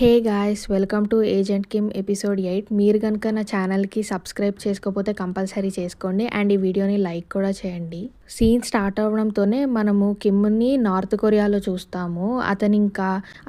Hey guys, welcome to agent Kim episode 8. మీరు కనుక నా ఛానల్కి సబ్స్క్రైబ్ చేసుకోకపోతే కంపల్సరీ చేసుకోండి అండ్ ఈ వీడియోని లైక్ కూడా చేయండి. సీన్ స్టార్ట్ అవ్వడంతోనే మనము కిమ్ని నార్త్ కొరియాలో చూస్తాము.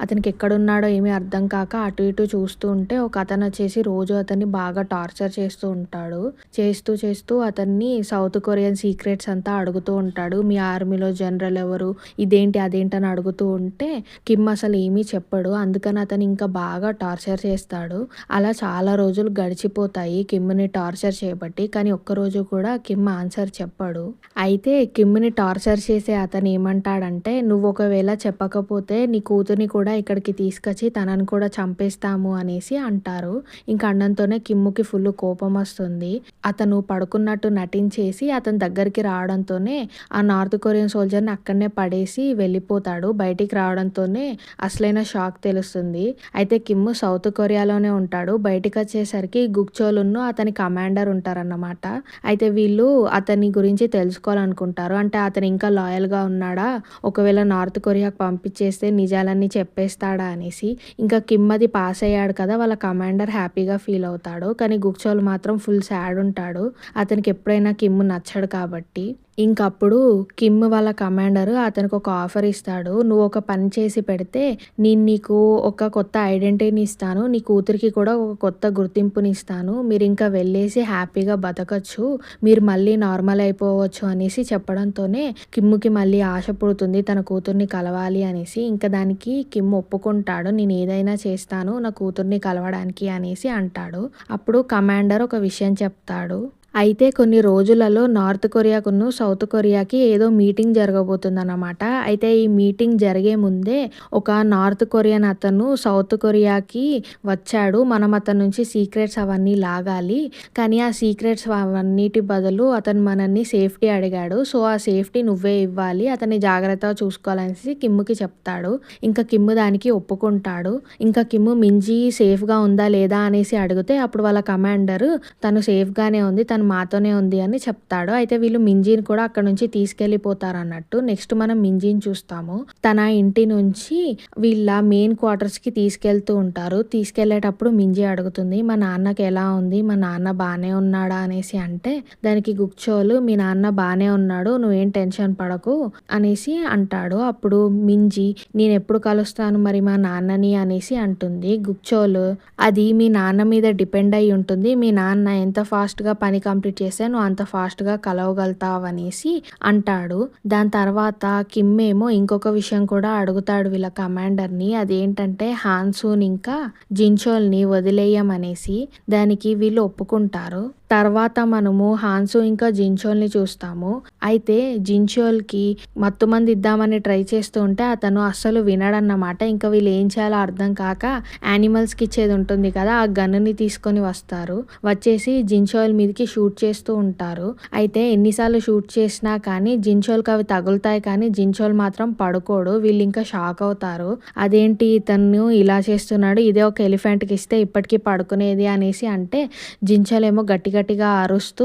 అతనికి ఎక్కడున్నాడో ఏమీ అర్థం కాక అటు ఇటు చూస్తూ ఉంటే ఒక అతను వచ్చేసి రోజు అతన్ని బాగా టార్చర్ చేస్తూ ఉంటాడు. చేస్తూ అతన్ని సౌత్ కొరియన్ సీక్రెట్స్ అంతా అడుగుతూ ఉంటాడు. మీ ఆర్మీలో జనరల్ ఎవరు, ఇదేంటి అదేంటి అని అడుగుతూ ఉంటే కిమ్ అసలు ఏమీ చెప్పడు. అందుకని అతను ఇంకా బాగా టార్చర్ చేస్తాడు. అలా చాలా రోజులు గడిచిపోతాయి కిమ్ని టార్చర్ చేయబట్టి. కానీ ఒక్కరోజు కూడా కిమ్ ఆన్సర్ చెప్పడు. అయితే కిమ్ని టార్చర్ చేసే అతను ఏమంటాడంటే, నువ్వు ఒకవేళ చెప్పకపోతే నీ కూతుర్ని కూడా ఇక్కడికి తీసుకొచ్చి తనని కూడా చంపేస్తాము అనేసి అంటారు. ఇంకా అన్నంతోనే కిమ్ముకి ఫుల్ కోపం వస్తుంది. అతను పడుకున్నట్టు నటించేసి అతని దగ్గరికి రావడంతోనే ఆ నార్త్ కొరియన్ సోల్జర్ని అక్కడనే పడేసి వెళ్ళిపోతాడు. బయటికి రావడంతోనే అసలైన షాక్ తెలుస్తుంది. అయితే కిమ్ సౌత్ కొరియాలోనే ఉంటాడు. బయటికి వచ్చేసరికి గుక్చోలును అతని కమాండర్ ఉంటారన్నమాట. అయితే వీళ్ళు అతని గురించి తెలుసుకోవాలనుకుంటారు. అంటే అతను ఇంకా లాయల్గా ఉన్నాడా, ఒకవేళ నార్త్ కొరియాకు పంపించేస్తే నిజాలన్నీ చెప్పేస్తాడా అనేసి. ఇంకా కిమ్ అది పాస్ అయ్యాడు కదా, వాళ్ళ కమాండర్ హ్యాపీగా ఫీల్ అవుతాడు. కానీ గుక్చోల్ మాత్రం ఫుల్ సాడ్ ఉంటాడు. అతనికి ఎప్పుడైనా కిమ్ నచ్చడు కాబట్టి. ఇంకప్పుడు కిమ్ వాళ్ళ కమాండర్ అతనికి ఒక ఆఫర్ ఇస్తాడు. నువ్వు ఒక పని చేసి పెడితే నేను నీకు ఒక కొత్త ఐడెంటిటీని ఇస్తాను, నీ కూతురికి కూడా ఒక కొత్త గుర్తింపుని ఇస్తాను, మీరు ఇంకా వెళ్ళేసి హ్యాపీగా బతకచ్చు, మీరు మళ్ళీ నార్మల్ అయిపోవచ్చు అనేసి చెప్పడంతోనే కిమ్కి మళ్ళీ ఆశ పుడుతుంది తన కూతుర్ని కలవాలి అనేసి. ఇంకా దానికి కిమ్ ఒప్పుకుంటాడు. నేను ఏదైనా చేస్తాను నా కూతుర్ని కలవడానికి అనేసి అంటాడు. అప్పుడు కమాండర్ ఒక విషయం చెప్తాడు. అయితే కొన్ని రోజులలో నార్త్ కొరియాకును సౌత్ కొరియాకి ఏదో మీటింగ్ జరగబోతుందన్నమాట. అయితే ఈ మీటింగ్ జరిగే ముందే ఒక నార్త్ కొరియన్ అతను సౌత్ కొరియాకి వచ్చాడు. మనం అతని నుంచి సీక్రెట్స్ అవన్నీ లాగాలి, కానీ ఆ సీక్రెట్స్ అవన్నిటి బదులు అతను మనల్ని సేఫ్టీ అడిగాడు. సో ఆ సేఫ్టీ నువ్వే ఇవ్వాలి, అతన్ని జాగ్రత్తగా చూసుకోవాలనేసి కిమ్కి చెప్తాడు. ఇంకా కిమ్ దానికి ఒప్పుకుంటాడు. ఇంకా కిమ్ మింజీ సేఫ్గా ఉందా లేదా అనేసి అడిగితే అప్పుడు వాళ్ళ కమాండర్ తను సేఫ్గానే ఉంది, తను మాతోనే ఉంది అని చెప్తాడు. అయితే వీళ్ళు మింజీని కూడా అక్కడ నుంచి తీసుకెళ్ళిపోతారు అన్నట్టు. నెక్స్ట్ మనం మింజీని చూస్తాము. తన ఇంటి నుంచి వీళ్ళ మెయిన్ క్వార్టర్స్కి తీసుకెళ్తూ ఉంటారు. తీసుకెళ్లేటప్పుడు మింజీ అడుగుతుంది, మా నాన్నకి ఎలా ఉంది, మా నాన్న బాగానే ఉన్నాడా అనేసి. అంటే దానికి గుక్చోలు, మీ నాన్న బాగానే ఉన్నాడు, నువ్వేం టెన్షన్ పడకు అనేసి అంటాడు. అప్పుడు మింజీ, నేను ఎప్పుడు కలుస్తాను మరి మా నాన్నని అనేసి అంటుంది. గుక్చోలు, అది మీ నాన్న మీద డిపెండ్ అయి ఉంటుంది, మీ నాన్న ఎంత ఫాస్ట్గా పని కంప్లీట్ చేస్తే నువ్వు అంత ఫాస్ట్గా కలవగలుగుతావు అనేసి అంటాడు. దాని తర్వాత కిమ్ ఏమో ఇంకొక విషయం కూడా అడుగుతాడు వీళ్ళ కమాండర్ని. అదేంటంటే హాన్సూన్ ఇంకా జిన్చోల్ని వదిలేయమనేసి. దానికి వీళ్ళు ఒప్పుకుంటారు. తర్వాత మనము హాన్సు ఇంకా జిన్చోల్ని చూస్తాము. అయితే జిన్చోల్కి మత్తుమంది ఇద్దామని ట్రై చేస్తూ ఉంటే అతను అస్సలు వినడన్నమాట. ఇంకా వీళ్ళు ఏం చేయాలో అర్థం కాక యానిమల్స్కి ఇచ్చేది ఉంటుంది కదా, ఆ గన్నుని తీసుకొని వస్తారు. వచ్చేసి జిన్చోల్ మీదకి షూట్ చేస్తూ ఉంటారు. అయితే ఎన్నిసార్లు షూట్ చేసినా కానీ జిన్చోల్కి అవి తగులుతాయి, కానీ జిన్చోల్ మాత్రం పడుకోడు. వీళ్ళు ఇంకా షాక్ అవుతారు. అదేంటి ఇతను ఇలా చేస్తున్నాడు, ఇదే ఒక ఎలిఫెంట్కి ఇస్తే ఇప్పటికీ పడుకునేది అనేసి. అంటే జిన్చోల్ ఏమో గట్టిగా అరుస్తూ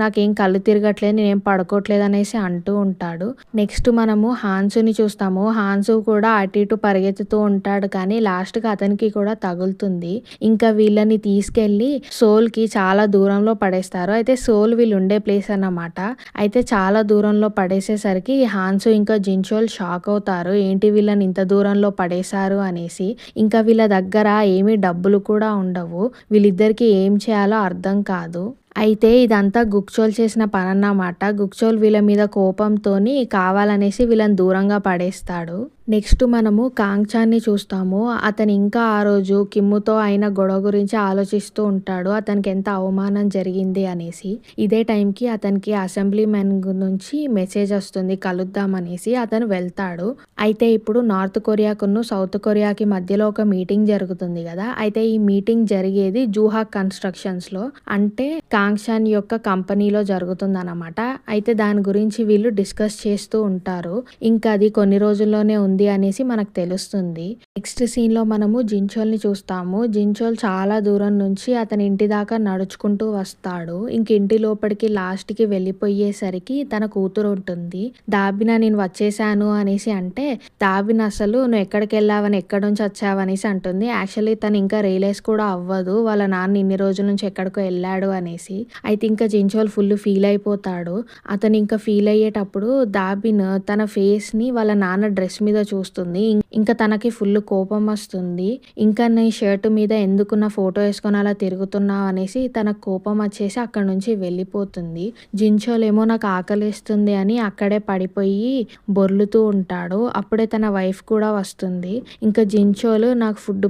నాకేం కళ్ళు తిరగట్లేదు, నేనేం పడుకోవట్లేదు అనేసి అంటూ ఉంటాడు. నెక్స్ట్ మనము హాన్సుని చూస్తాము. హాన్సు కూడా అటు ఇటు పరిగెత్తుతూ ఉంటాడు, కానీ లాస్ట్గా అతనికి కూడా తగులుతుంది. ఇంకా వీళ్ళని తీసుకెళ్లి సోల్కి చాలా దూరంలో పడేస్తారు. అయితే సోల్ వీళ్ళు ఉండే ప్లేస్ అన్నమాట. అయితే చాలా దూరంలో పడేసేసరికి హాన్సు ఇంకా జిన్చోల్ షాక్ అవుతారు, ఏంటి వీళ్ళని ఇంత దూరంలో పడేశారు అనేసి. ఇంకా వీళ్ళ దగ్గర ఏమీ డబ్బులు కూడా ఉండవు. వీళ్ళిద్దరికి ఏం చేయాలో అర్థం కాదు. అయితే ఇదంతా గుక్చోల్ చేసిన పని అన్నమాట. గుక్చోల్ వీళ్ళ మీద కోపంతోని కావాలనేసి వీళ్ళని దూరంగా పడేస్తాడు. నెక్స్ట్ మనము కాంగ్చాన్ని చూస్తాము. అతను ఇంకా ఆ రోజు కిమ్ముతో అయిన గొడవ గురించి ఆలోచిస్తూ ఉంటాడు, అతనికి ఎంత అవమానం జరిగింది అనేసి. ఇదే టైంకి అతనికి అసెంబ్లీమెన్ నుంచి మెసేజ్ వస్తుంది కలుద్దామనేసి. అతను వెళ్తాడు. అయితే ఇప్పుడు నార్త్ కొరియాకును సౌత్ కొరియాకి మధ్యలో ఒక మీటింగ్ జరుగుతుంది కదా. అయితే ఈ మీటింగ్ జరిగేది జూహాక్ కన్స్ట్రక్షన్స్లో. అంటే కాంగ్‌చాన్ యొక్క కంపెనీలో జరుగుతుందనమాట. అయితే దాని గురించి వీళ్ళు డిస్కస్ చేస్తూ ఉంటారు. ఇంకా అది కొన్ని రోజుల్లోనే ఉంది అనేసి మనకు తెలుస్తుంది. నెక్స్ట్ సీన్‌లో మనము జిన్‌చోల్‌ని చూస్తాము. జిన్‌చోల్ చాలా దూరం నుంచి అతని ఇంటి దాకా నడుచుకుంటూ వస్తాడు. ఇంక ఇంటి లోపలికి లాస్ట్‌కి వెళ్ళిపోయేసరికి తన కూతురు ఉంటుంది. దాబిన నేను వచ్చేసాను అనేసి అంటే, దాబిన అసలు నువ్వు ఎక్కడికెళ్ళావని, ఎక్కడి నుంచి వచ్చావనేసి అంటుంది. యాక్చువల్లీ తను ఇంకా రియలైజ్ కూడా అవ్వదు వాళ్ళ నాన్న ఇన్ని రోజుల నుంచి ఎక్కడికో వెళ్ళాడు అనేసి. అయితే ఇంకా జిన్‌చోల్ ఫుల్ ఫీల్ అయిపోతాడు. అతను ఇంకా ఫీల్ అయ్యేటప్పుడు దాబిన్ తన ఫేస్‌ని వాళ్ళ నాన్న డ్రెస్ మీద చూస్తుంది. ఇంకా తనకి ఫుల్ కోపం వస్తుంది. ఇంకా నీ షర్ట్ మీద ఎందుకు నా ఫోటో వేసుకొని అలా తిరుగుతున్నావు అనేసి తనకు కోపం వచ్చేసి అక్కడి నుంచి వెళ్ళిపోతుంది. జిన్‌చోల్ ఏమో నాకు ఆకలేస్తుంది అని అక్కడే పడిపోయి బొర్లుతూ ఉంటాడు. అప్పుడే తన వైఫ్ కూడా వస్తుంది. ఇంకా జిన్‌చోల్ నాకు ఫుడ్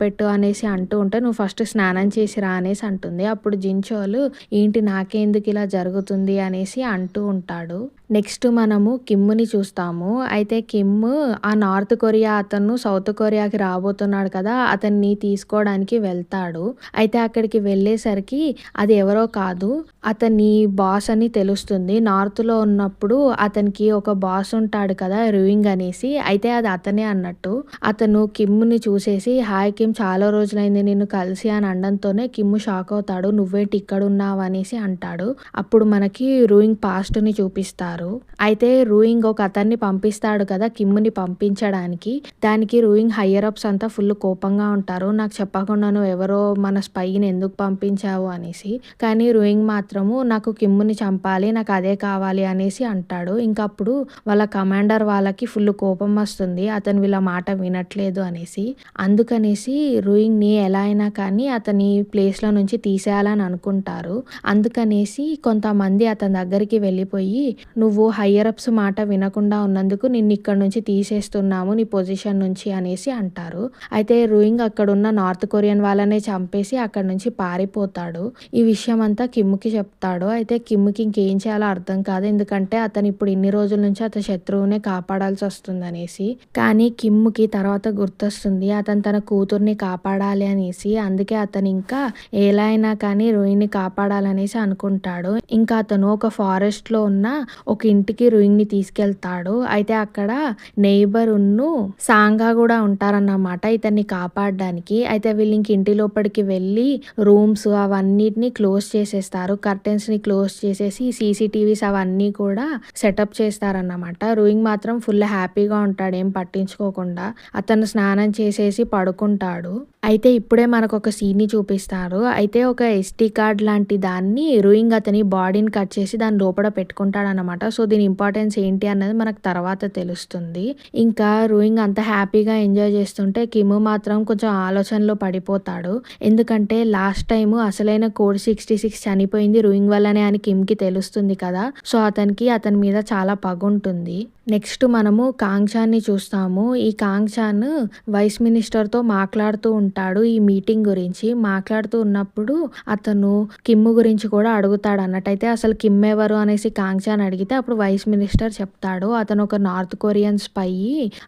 పెట్టు అనేసి అంటూ ఉంటే, నువ్వు ఫస్ట్ స్నానం చేసి రా అనేసి అంటుంది. అప్పుడు జిన్‌చోల్ ఏంటి నాకెందుకు ఇలా జరుగుతుంది అనేసి అంటూ ఉంటాడు. నెక్స్ట్ మనము కిమ్‌ని చూస్తాము. అయితే కిమ్ ఆ నార్త్ కొరియా అతను సౌత్ కొరియాకి రాబోతున్నాడు కదా! అతన్ని తీసుకోవడానికి వెళ్తాడు. అయితే అక్కడికి వెళ్ళేసరికి అది ఎవరో కాదు అతని బాస్ అని తెలుస్తుంది. నార్త్‌లో ఉన్నప్పుడు అతనికి ఒక బాస్ ఉంటాడు కదా! రుయింగ్ అనేసి. అయితే అది అతనే అన్నట్టు. అతను కిమ్‌ని చూసేసి హాయ్ కిమ్ చాలా రోజులైంది నిన్ను కలిసి అని అనడంతోనే కిమ్ షాక్ అవుతాడు. నువ్వేంటి ఇక్కడున్నావు అనేసి అంటాడు. అప్పుడు మనకి రుయింగ్ పాస్ట్‌ని చూపిస్తారు. అయితే రుయింగ్ ఒక అతన్ని పంపిస్తాడు కదా కిమ్‌ని పంపించడానికి. దానికి రుయింగ్ హయ్యర్ అప్స్ అంతా ఫుల్ కోపంగా ఉంటారు. నాకు చెప్పకుండా నువ్వు ఎవరో మన స్పైని ఎందుకు పంపించావు అనేసి. కానీ రుయింగ్ మాత్రము నాకు కిమ్‌ని చంపాలి, నాకు అదే కావాలి అనేసి అంటాడు. ఇంకా అప్పుడు వాళ్ళ కమాండర్ వాళ్ళకి ఫుల్ కోపం వస్తుంది. అతను వీళ్ళ మాట వినట్లేదు అనేసి. అందుకనేసి రుయింగ్‌ని ఎలా అయినా కానీ అతని ప్లేస్‌లో నుంచి తీసేయాలని అనుకుంటారు. అందుకనేసి కొంతమంది అతని దగ్గరికి వెళ్ళిపోయి నువ్వు హయ్యర్ అప్స్ మాట వినకుండా ఉన్నందుకు నిన్ను ఇక్కడ నుంచి తీసేస్తున్నాము నీ పొజిషన్ నుంచి అనేసి అంటారు. అయితే రుయింగ్ అక్కడున్న నార్త్ కొరియన్ వాళ్ళనే చంపేసి అక్కడ నుంచి పారిపోతాడు. ఈ విషయం అంతా కిమ్‌కి చెప్తాడు. అయితే కిమ్‌కి ఇంకేం చేయాలో అర్థం కాదు. ఎందుకంటే అతను ఇప్పుడు ఇన్ని రోజుల నుంచి అతని శత్రువునే కాపాడాల్సి వస్తుందనేసి. కానీ కిమ్‌కి తర్వాత గుర్తొస్తుంది అతను తన కూతుర్ని కాపాడాలి అనేసి. అందుకే అతను ఇంకా ఎలా అయినా కానీ రుయింగ్‌ని కాపాడాలనేసి అనుకుంటాడు. ఇంకా అతను ఒక ఫారెస్ట్‌లో ఉన్న ఒక ఇంటికి రుయింగ్‌ని తీసుకెళ్తాడు. అయితే అక్కడ నెయిబరును సాంగా కూడా ఉంటారన్నమాట ఇతన్ని కాపాడడానికి. అయితే వీళ్ళు ఇంక ఇంటి లోపలికి వెళ్ళి రూమ్స్ అవన్నిటిని క్లోజ్ చేసేస్తారు. కర్టెన్స్‌ని క్లోజ్ చేసేసి సీసీటీవీస్ అవన్నీ కూడా సెటప్ చేస్తారన్నమాట. రుయింగ్ మాత్రం ఫుల్ హ్యాపీగా ఉంటాడు ఏం పట్టించుకోకుండా. అతను స్నానం చేసేసి పడుకుంటాడు. అయితే ఇప్పుడే మనకు ఒక సీన్‌ని చూపిస్తారు. అయితే ఒక ఎస్‌డీ కార్డ్ లాంటి దాన్ని రుయింగ్ అతని బాడీని కట్ చేసి దాని లోపల పెట్టుకుంటాడన్నమాట. సో దీని ఇంపార్టెన్స్ ఏంటి అన్నది మనకు తర్వాత తెలుస్తుంది. ఇంకా రుయింగ్ అంత హ్యాపీగా ఎంజాయ్ చేస్తుంటే కిమ్ మాత్రం కొంచెం ఆలోచనలో పడిపోతాడు. ఎందుకంటే లాస్ట్ టైము అసలైన కోడ్ 66 చనిపోయింది రుయింగ్ వల్లనే అని కిమ్‌కి తెలుస్తుంది కదా! సో అతనికి అతని మీద చాలా పగుంటుంది. నెక్స్ట్ మనము కాంగ్‌చాన్‌ని చూస్తాము. ఈ కాంగ్‌చాన్ వైస్ మినిస్టర్‌తో మాట్లాడుతూ ఉంటాడు ఈ మీటింగ్ గురించి. మాట్లాడుతూ ఉన్నప్పుడు అతను కిమ్ గురించి కూడా అడుగుతాడు అన్నట్టయితే అసలు కిమ్ ఎవరు అనేసి కాంగ్‌చాన్ అడిగితే అప్పుడు వైస్ మినిస్టర్ చెప్తాడు అతను ఒక నార్త్ కొరియన్ స్పై,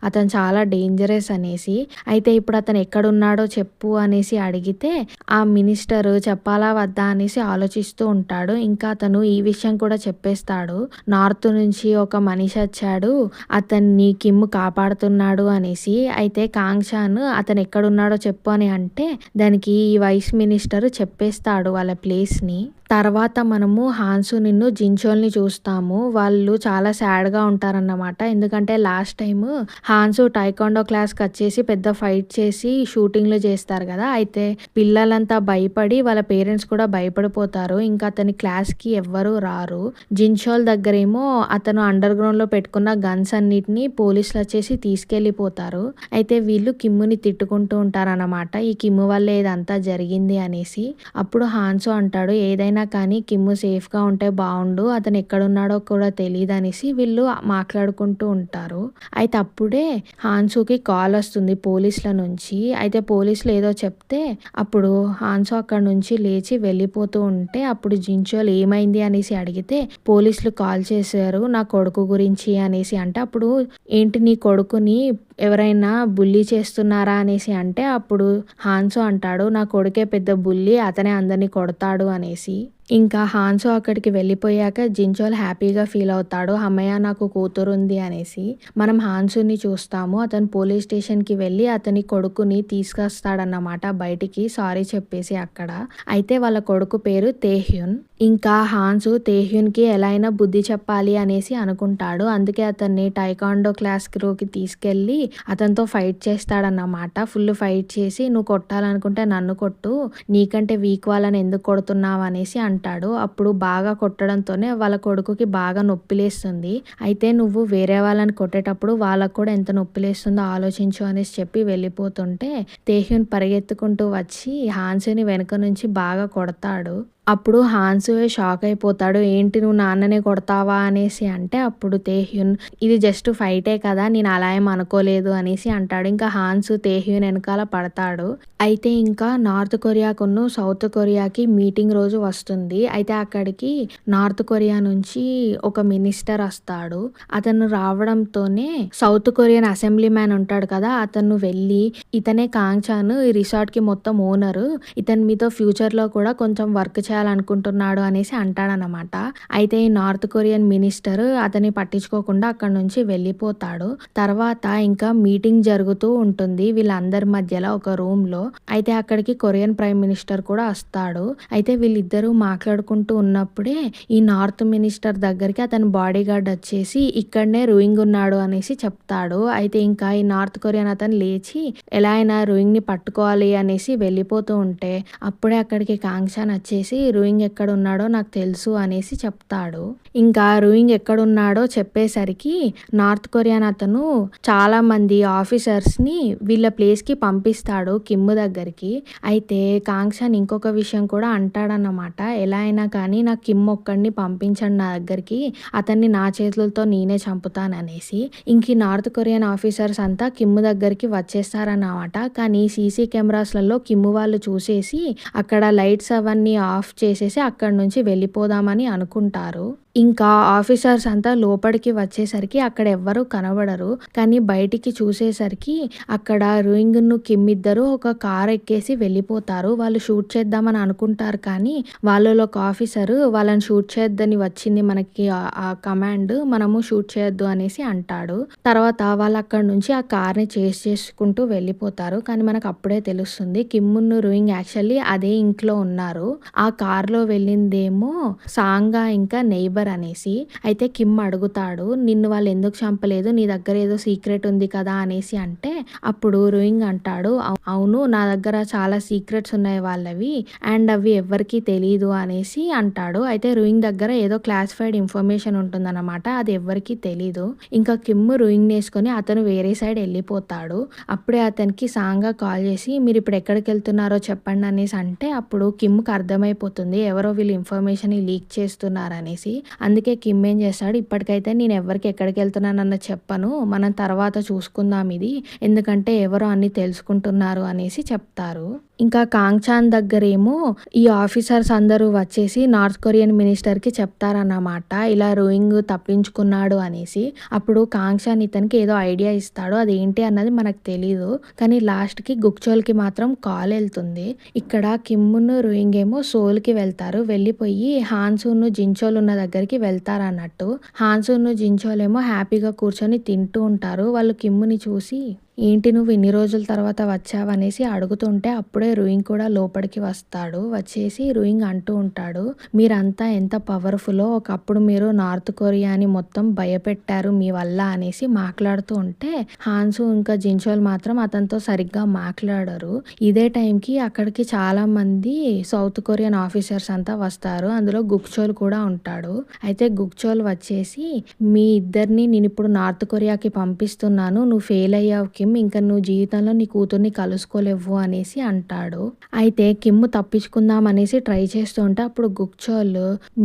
అతను చాలా డేంజరస్ అనేసి. అయితే ఇప్పుడు అతను ఎక్కడున్నాడో చెప్పు అనేసి అడిగితే ఆ మినిస్టర్ చెప్పాలా వద్దా అనేసి ఆలోచిస్తూ ఉంటాడు. ఇంకా అతను ఈ విషయం కూడా చెప్పేస్తాడు నార్త్ నుంచి ఒక మనిషి వచ్చాడు అతన్ని కిమ్ కాపాడుతున్నాడు అనేసి. అయితే కాంగ్‌చాన్ అతను ఎక్కడున్నాడో చెప్పు అని అంటే దానికి ఈ వైస్ మినిస్టర్ చెప్పేస్తాడు వాళ్ళ ప్లేస్‌ని. తర్వాత మనము హాన్సునిన్ను జిన్‌చోల్‌ని చూస్తాము. వాళ్ళు చాలా సాడ్‌గా ఉంటారన్నమాట. ఎందుకంటే లాస్ట్ టైము హాన్సు టైకాండో క్లాస్‌కి వచ్చేసి పెద్ద ఫైట్ చేసి షూటింగ్‌లు చేస్తారు కదా! అయితే పిల్లలంతా భయపడి వాళ్ళ పేరెంట్స్ కూడా భయపడిపోతారు. ఇంకా అతని క్లాస్‌కి ఎవ్వరూ రారు. జిన్‌చోల్ దగ్గరేమో అతను అండర్ గ్రౌండ్‌లో పెట్టుకున్న గన్స్ అన్నిటిని పోలీసులు వచ్చేసి తీసుకెళ్ళిపోతారు. అయితే వీళ్ళు కిమ్‌ని తిట్టుకుంటూ ఉంటారన్నమాట. ఈ కిమ్ వల్లే ఇదంతా జరిగింది అనేసి. అప్పుడు హాన్సు అంటాడు ఏదైనా కానీ కిమ్ సేఫ్‌గా ఉంటే బావుండు. అతను ఎక్కడున్నాడో కూడా తెలీదనేసి వీళ్ళు మాట్లాడుకుంటూ ఉంటారు. అయితే అప్పుడే హాన్సుకి కాల్ వస్తుంది పోలీసుల నుంచి. అయితే పోలీసులు ఏదో చెప్తే అప్పుడు హాన్సు అక్కడి నుంచి లేచి వెళ్ళిపోతూ ఉంటే అప్పుడు జిన్‌చోల్ ఏమైంది అనేసి అడిగితే పోలీసులు కాల్ చేశారు నా కొడుకు గురించి అనేసి అంటే అప్పుడు ఏంటి నీ కొడుకుని ఎవరైనా బుల్లీ చేస్తున్నారా అనేసి అంటే అప్పుడు హాన్సు అంటాడు నా కొడుకే పెద్ద బుల్లీ అతనే అందరిని కొడతాడు అనేసి. ఇంకా హాన్సు అక్కడికి వెళ్ళిపోయాక జించోల్ హ్యాపీగా ఫీల్ అవుతాడు. హమ్మయ్య! నాకు కూతురుంది అనేసి. మనం హాన్సుని చూస్తాము. అతను పోలీస్ స్టేషన్‌కి వెళ్ళి అతని కొడుకుని తీసుకొస్తాడన్నమాట బయటికి సారీ చెప్పేసి అక్కడ. అయితే వాళ్ళ కొడుకు పేరు తేహ్యున్. ఇంకా హాన్సు తేహ్యున్‌కి ఎలా అయినా బుద్ధి చెప్పాలి అనేసి అనుకుంటాడు. అందుకే అతన్ని టైకాండో క్లాస్‌లోకి తీసుకెళ్ళి అతనితో ఫైట్ చేస్తాడన్నమాట. ఫుల్ ఫైట్ చేసి "నువ్వు కొట్టాలనుకుంటే నన్ను కొట్టు. నీకంటే వీక్ వాళ్ళని ఎందుకు కొడుతున్నావు" అనేసి అంటాడు. అప్పుడు బాగా కొట్టడంతోనే వాళ్ళ కొడుకుకి బాగా నొప్పిలేస్తుంది. అయితే "నువ్వు వేరే వాళ్ళని కొట్టేటప్పుడు వాళ్ళకు కూడా ఎంత నొప్పిలేస్తుందో ఆలోచించు" అనేసి చెప్పి వెళ్ళిపోతుంటే తేహ్యున్ పరిగెత్తుకుంటూ వచ్చి హాన్సుని వెనక నుంచి బాగా కొడతాడు. అప్పుడు హాన్సుయే షాక్ అయిపోతాడు. "ఏంటి నువ్వు నాన్ననే కొడతావా?" అనేసి అంటే అప్పుడు తేహ్యున్ "ఇది జస్ట్ ఫైటే కదా! నేను అలా ఏం అనుకోలేదు" అనేసి అంటాడు. ఇంకా హాన్సు తేహ్యున్ వెనకాల పడతాడు. అయితే ఇంకా నార్త్ కొరియాకును సౌత్ కొరియాకి మీటింగ్ రోజు వస్తుంది. అయితే అక్కడికి నార్త్ కొరియా నుంచి ఒక మినిస్టర్ వస్తాడు. అతను రావడంతోనే సౌత్ కొరియన్ అసెంబ్లీ మ్యాన్ ఉంటాడు కదా! అతను వెళ్ళి "ఇతనే కాంగ్‌చాన్ ఈ రిసార్ట్‌కి మొత్తం ఓనరు. ఇతను మీతో ఫ్యూచర్‌లో కూడా కొంచెం వర్క్ చేయాలనుకుంటున్నాడు" అనేసి అంటాడనమాట. అయితే ఈ నార్త్ కొరియన్ మినిస్టర్ అతన్ని పట్టించుకోకుండా అక్కడి నుంచి వెళ్ళిపోతాడు. తర్వాత ఇంకా మీటింగ్ జరుగుతూ ఉంటుంది వీళ్ళందరి మధ్యలో ఒక రూమ్‌లో. అయితే అక్కడికి కొరియన్ ప్రైమ్ మినిస్టర్ కూడా వస్తాడు. అయితే వీళ్ళిద్దరూ మాట్లాడుకుంటూ ఉన్నప్పుడే ఈ నార్త్ మినిస్టర్ దగ్గరికి అతని బాడీగార్డ్ వచ్చేసి "ఇక్కడనే రూయింగ్ ఉన్నాడు" అనేసి చెప్తాడు. అయితే ఇంకా ఈ నార్త్ కొరియన్ అతను లేచి ఎలా అయినా రూయింగ్‌ని పట్టుకోవాలి అనేసి వెళ్ళిపోతూ ఉంటే అప్పుడే అక్కడికి కాంగ్‌చాన్ వచ్చేసి "రూయింగ్ ఎక్కడున్నాడో నాకు తెలుసు" అనేసి చెప్తాడు. ఇంకా రూయింగ్ ఎక్కడున్నాడో చెప్పేసరికి నార్త్ కొరియన్ అతను చాలా మంది ఆఫీసర్స్‌ని వీళ్ళ ప్లేస్‌కి పంపిస్తాడు కిమ్ దగ్గరికి. అయితే కాంగ్‌చాన్ ఇంకొక విషయం కూడా అంటాడన్నమాట. "ఎలా అయినా కానీ నాకు కిమ్ ఒక్కడిని పంపించండి నా దగ్గరికి. అతన్ని నా చేతులతో నేనే చంపుతాననేసి." ఇంక ఈ నార్త్ కొరియన్ ఆఫీసర్స్ అంతా కిమ్ దగ్గరికి వచ్చేస్తారన్నమాట. కానీ సీసీ కెమెరాస్‌లలో కిమ్ వాళ్ళు చూసేసి అక్కడ లైట్స్ అవన్నీ ఆఫ్ చేసేసి అక్కడి నుంచి వెళ్ళిపోదామని అనుకుంటారు. ఇంకా ఆఫీసర్స్ అంతా లోపలికి వచ్చేసరికి అక్కడ ఎవ్వరూ కనబడరు. కానీ బయటికి చూసేసరికి అక్కడ రూయింగ్‌ను కిమ్ ఇద్దరు ఒక కార్ ఎక్కేసి వెళ్ళిపోతారు. వాళ్ళు షూట్ చేద్దామని అనుకుంటారు కానీ వాళ్ళలో ఒక ఆఫీసరు వాళ్ళని షూట్ చేయొద్దని వచ్చింది మనకి ఆ కమాండ్ మనము షూట్ చేయొద్దు అనేసి అంటాడు. తర్వాత వాళ్ళు అక్కడి నుంచి ఆ కార్‌ని చేస్ చేసుకుంటూ వెళ్ళిపోతారు. కానీ మనకు అప్పుడే తెలుస్తుంది కిమ్మును రూయింగ్ యాక్చువల్లీ అదే ఇంట్లో ఉన్నారు. ఆ కార్‌లో వెళ్ళిందేమో సాంగా ఇంకా నెయిబర్ అనేసి. అయితే కిమ్ అడుగుతాడు "నిన్ను వాళ్ళు ఎందుకు చంపలేదు? నీ దగ్గర ఏదో సీక్రెట్ ఉంది కదా" అనేసి అంటే అప్పుడు రూయింగ్ అంటాడు "అవును నా దగ్గర చాలా సీక్రెట్స్ ఉన్నాయి వాళ్ళవి అండ్ అవి ఎవ్వరికీ తెలీదు" అనేసి అంటాడు. అయితే రూయింగ్ దగ్గర ఏదో క్లాసిఫైడ్ ఇన్ఫర్మేషన్ ఉంటుందన్నమాట. అది ఎవ్వరికీ తెలీదు. ఇంకా కిమ్ రూయింగ్‌ని వేసుకొని అతను వేరే సైడ్ వెళ్ళిపోతాడు. అప్పుడే అతనికి సాంగా కాల్ చేసి "మీరు ఇప్పుడు ఎక్కడికి వెళ్తున్నారో చెప్పండి" అనేసి అంటే అప్పుడు కిమ్‌కి అర్థమైపోతుంది ఎవరో వీళ్ళు ఇన్ఫర్మేషన్‌ని లీక్ చేస్తున్నారనేసి. అందుకే కిమ్ ఏం చేస్తాడు "ఇప్పటికైతే నేను ఎవ్వరికి ఎక్కడికి వెళ్తున్నానన్నది చెప్పను. మనం తర్వాత చూసుకుందాం ఇది. ఎందుకంటే ఎవరో అన్నీ తెలుసుకుంటున్నారు" అనేసి చెప్తారు. ఇంకా కాంగ్‌చాన్ దగ్గరేమో ఈ ఆఫీసర్స్ అందరూ వచ్చేసి నార్త్ కొరియన్ మినిస్టర్‌కి చెప్తారన్నమాట. ఇలా రూయింగ్ తప్పించుకున్నాడు అనేసి. అప్పుడు కాంగ్‌చాన్ ఇతనికి ఏదో ఐడియా ఇస్తాడు. అదేంటి అన్నది మనకు తెలీదు. కానీ లాస్ట్‌కి గుక్చోల్‌కి మాత్రం కాల్ వెళ్తుంది. ఇక్కడ కిమ్మును రూయింగ్ ఏమో సోల్‌కి వెళ్తారు. వెళ్ళిపోయి హాన్సును జించోల్ ఉన్న దగ్గరికి వెళ్తారన్నట్టు. హాన్సును జించోల్ ఏమో హ్యాపీగా కూర్చొని తింటూ ఉంటారు. వాళ్ళు కిమ్ముని చూసి "ఏంటి నువ్వు ఇన్ని రోజుల తర్వాత వచ్చావనేసి" అడుగుతుంటే అప్పుడే రూయింగ్ కూడా లోపలికి వస్తాడు. వచ్చేసి రూయింగ్ అంటూ ఉంటాడు "మీరంతా ఎంత పవర్‌ఫుల్లో ఒకప్పుడు మీరు నార్త్ కొరియాని మొత్తం భయపెట్టారు మీ వల్ల" అనేసి మాట్లాడుతూ ఉంటే హాన్సు ఇంకా జించోల్ మాత్రం అతనితో సరిగ్గా మాట్లాడరు. ఇదే టైంకి అక్కడికి చాలా మంది సౌత్ కొరియన్ ఆఫీసర్స్ అంతా వస్తారు. అందులో గుక్చోల్ కూడా ఉంటాడు. అయితే గుక్చోల్ వచ్చేసి "మీ ఇద్దరిని నేను ఇప్పుడు నార్త్ కొరియాకి పంపిస్తున్నాను. నువ్వు ఫెయిల్ అయ్యావు కిమ్. ఇంకా నువ్వు జీవితంలో నీ కూతుర్ని కలుసుకోలేవు" అనేసి అంటాడు. అయితే కిమ్ తప్పించుకుందాం అనేసి ట్రై చేస్తూ ఉంటే అప్పుడు గుక్చోల్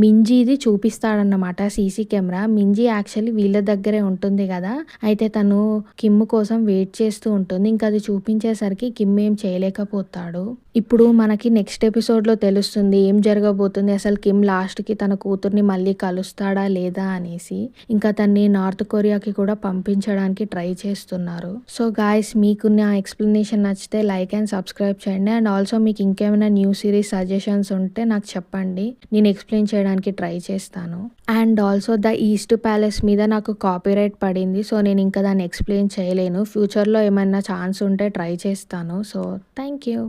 మింజీది చూపిస్తాడన్నమాట సీసీ కెమెరా. మింజీ యాక్చువల్లీ వీళ్ళ దగ్గరే ఉంటుంది కదా! అయితే తను కిమ్ కోసం వెయిట్ చేస్తూ ఉంటుంది. ఇంకా అది చూపించేసరికి కిమ్ ఏం చేయలేకపోతాడు. ఇప్పుడు మనకి నెక్స్ట్ ఎపిసోడ్‌లో తెలుస్తుంది ఏం జరగబోతుంది అసలు కిమ్ లాస్ట్‌కి తన కూతుర్ని మళ్ళీ కలుస్తాడా లేదా అనేసి. ఇంకా తన్ని నార్త్ కొరియాకి కూడా పంపించడానికి ట్రై చేస్తున్నారు. సో గాయ్స్ మీకు నా ఎక్స్‌ప్లనేషన్ నచ్చితే లైక్ అండ్ సబ్స్క్రైబ్ చేయండి. అండ్ ఆల్సో మీకు ఇంకేమైనా న్యూ సీరీస్ సజెషన్స్ ఉంటే నాకు చెప్పండి. నేను ఎక్స్‌ప్లెయిన్ చేయడానికి ట్రై చేస్తాను. And also 'the east palace' మీద నాకు కాపీరైట్ పడింది. సో, నేను ఇంకా దాన్ని ఎక్స్‌ప్లెయిన్ చేయలేను. ఫ్యూచర్‌లో ఏమైనా ఛాన్స్ ఉంటే ట్రై చేస్తాను. So, thank you.